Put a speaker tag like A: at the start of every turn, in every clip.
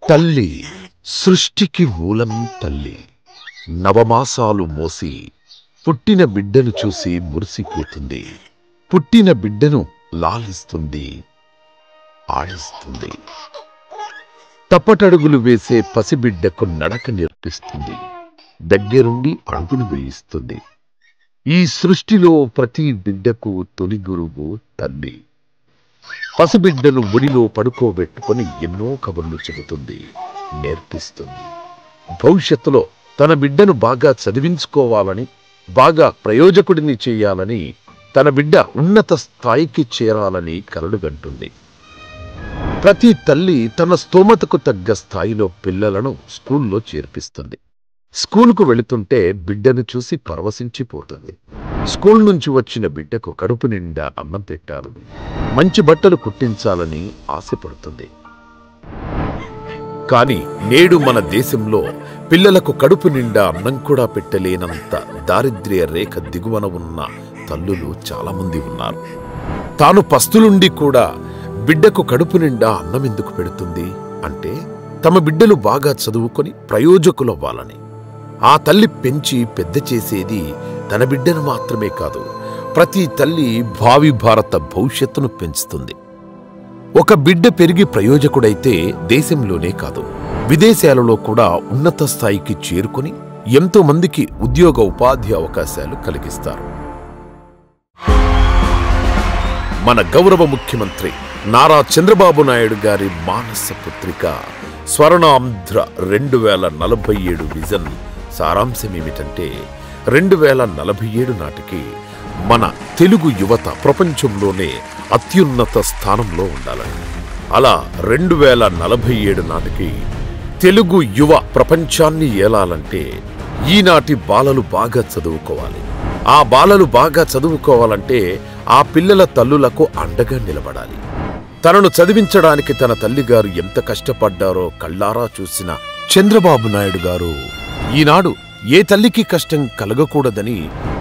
A: తల్లి సృష్టికి మూలం తల్లి. నవమాసాలు మోసి పుట్టిన బిడ్డను చూసి మురిసిపోతుంది. పుట్టిన బిడ్డను లాలిస్తుంది, ఆడిస్తుంది. తప్పటడుగులు వేసే పసిబిడ్డకు నడక నేర్పిస్తుంది, దగ్గరుండి అడుగులు వేయిస్తుంది. ఈ సృష్టిలో ప్రతి బిడ్డకు తొలి గురువు తల్లి. పసిబిడ్డను ఒడిలో పడుకోబెట్టుకొని ఎన్నో కబుర్లు చెబుతుంది, నేర్పిస్తుంది. భవిష్యత్తులో తన బిడ్డను బాగా చదివించుకోవాలని, బాగా ప్రయోజకుడిని చేయాలని, తన బిడ్డ ఉన్నత స్థాయికి చేరాలని కలలుగంటుంది. ప్రతి తల్లి తన స్తోమతకు తగ్గ స్థాయిలో పిల్లలను స్కూల్లో చేర్పిస్తుంది. స్కూలుకు వెళుతుంటే బిడ్డను చూసి పరవశించిపోతుంది. స్కూల్ నుంచి వచ్చిన బిడ్డకు కడుపు నిండా అన్నం పెట్టాలని, మంచి బట్టలు కుట్టించాలని ఆశపడుతుంది. కానీ నేడు మన దేశంలో పిల్లలకు కడుపు నిండా అన్నం కూడా పెట్టలేనంత దారిద్ర్య రేఖ దిగువన ఉన్న తల్లులు చాలామంది ఉన్నారు. తాను పస్తులుండి కూడా బిడ్డకు కడుపు నిండా అన్నం ఎందుకు పెడుతుంది అంటే, తమ బిడ్డలు బాగా చదువుకొని ప్రయోజకులవ్వాలని. ఆ తల్లి పెంచి పెద్ద చేసేది తన బిడ్డను మాత్రమే కాదు, ప్రతి తల్లి భావి భారత భవిష్యత్తును పెంచుతుంది. ఒక బిడ్డ పెరిగి ప్రయోజకుడైతే దేశంలోనే కాదు, విదేశాలలో కూడా ఉన్నత స్థాయికి చేరుకుని ఎంతో మందికి ఉద్యోగ ఉపాధి అవకాశాలు కలిగిస్తారు. మన గౌరవ ముఖ్యమంత్రి నారా చంద్రబాబు నాయుడు గారి మానస పుత్రిక స్వర్ణాంధ్ర 2047 విజన్ సారాంశమేమిటంటే, 2047 నాటికి మన తెలుగు యువత ప్రపంచంలోనే అత్యున్నత స్థానంలో ఉండాలని. అలా 2047 నాటికి తెలుగు యువ ప్రపంచాన్ని ఏలాలంటే ఈనాటి బాలలు బాగా చదువుకోవాలి. ఆ బాలలు బాగా చదువుకోవాలంటే ఆ పిల్లల తల్లులకు అండగా నిలబడాలి. తనను చదివించడానికి తన తల్లిగారు ఎంత కష్టపడ్డారో కళ్ళారా చూసిన చంద్రబాబు నాయుడు గారు ఈనాడు ఏ తల్లికి కష్టం కలగకూడదని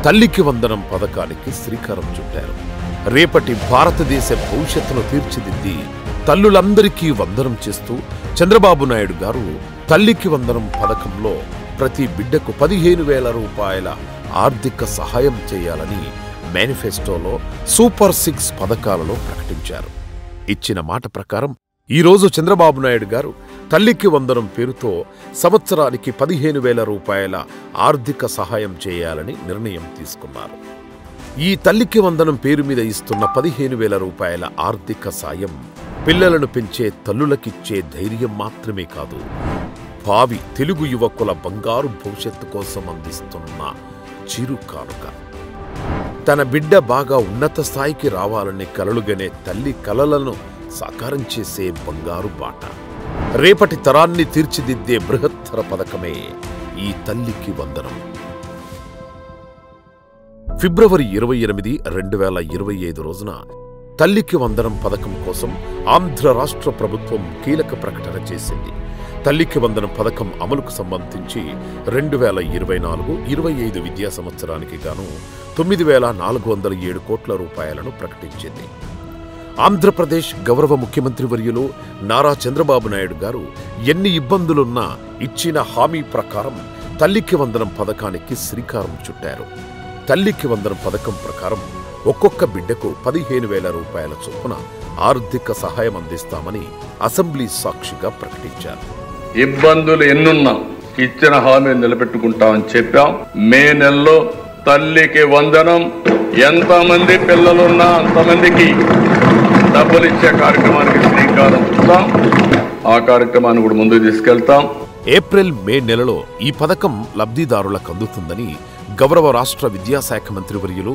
A: తల్లికి వందనం పథకానికి శ్రీకారం చుట్టారు. రేపటి భారతదేశ భవిష్యత్తును తీర్చిదిద్ది తల్లులందరికీ వందనం చేస్తూ చంద్రబాబు నాయుడు గారు తల్లికి వందనం పథకంలో ప్రతి బిడ్డకు 15,000 రూపాయల ఆర్థిక సహాయం చేయాలని మేనిఫెస్టోలో సూపర్ 6 పథకాలలో ప్రకటించారు. ఇచ్చిన మాట ప్రకారం ఈరోజు చంద్రబాబు నాయుడు గారు తల్లికి వందనం పేరుతో సంవత్సరానికి 15,000 రూపాయల ఆర్థిక సహాయం చేయాలని నిర్ణయం తీసుకున్నారు. ఈ తల్లికి వందనం పేరు మీద ఇస్తున్న 15,000 రూపాయల ఆర్థిక సాయం పిల్లలను పెంచే తల్లులకిచ్చే ధైర్యం మాత్రమే కాదు, భావి తెలుగు యువకుల బంగారు భవిష్యత్తు కోసం అందిస్తున్న చిరు కానుక. తన బిడ్డ బాగా ఉన్నత స్థాయికి రావాలని కలలుగనే తల్లి కలలను సాకారం చేసే బంగారు బాట. రేపటి తరాన్ని తీర్చిదిద్దే బృహత్తర పథకమే ఈ తల్లికి వందనం. ఫిబ్రవరి 28, 2025 రోజున తల్లికి వందనం పథకం కోసం ఆంధ్ర రాష్ట్ర ప్రభుత్వం కీలక ప్రకటన చేసింది. తల్లికి వందనం పథకం అమలుకు సంబంధించి 2024-25 విద్యా సంవత్సరానికి గాను 9,407 కోట్ల రూపాయలను ప్రకటించింది. ఆంధ్రప్రదేశ్ గౌరవ ముఖ్యమంత్రి వర్యులు నారా చంద్రబాబు నాయుడు గారు ఎన్ని ఇబ్బందులున్నా ఇచ్చిన హామీ ప్రకారం తల్లికి వందనం పథకానికి శ్రీకారం చుట్టారు. తల్లికి వందనం పథకం ప్రకారం ఒక్కొక్క బిడ్డకు 15,000 రూపాయల చొప్పున ఆర్థిక సహాయం అందిస్తామని అసెంబ్లీ సాక్షిగా ప్రకటించారు.
B: ఇబ్బందులు ఎన్నున్నా ఇచ్చిన హామీ నిలబెట్టుకుంటామని చెప్పాం. మే నెలలో తల్లికి వందనం, ఎంతమంది పిల్లలున్నా అంతమందికి డబ్బులు ఇచ్చే కార్యక్రమానికి శ్రీకారం చుట్టాం. ఆ కార్యక్రమాన్ని కూడా ముందుకు తీసుకెళ్తాం.
A: ఏప్రిల్, మే నెలలో ఈ పథకం లబ్ధిదారులకు అందుతుందని గౌరవ రాష్ట్ర విద్యాశాఖ మంత్రి వర్యులు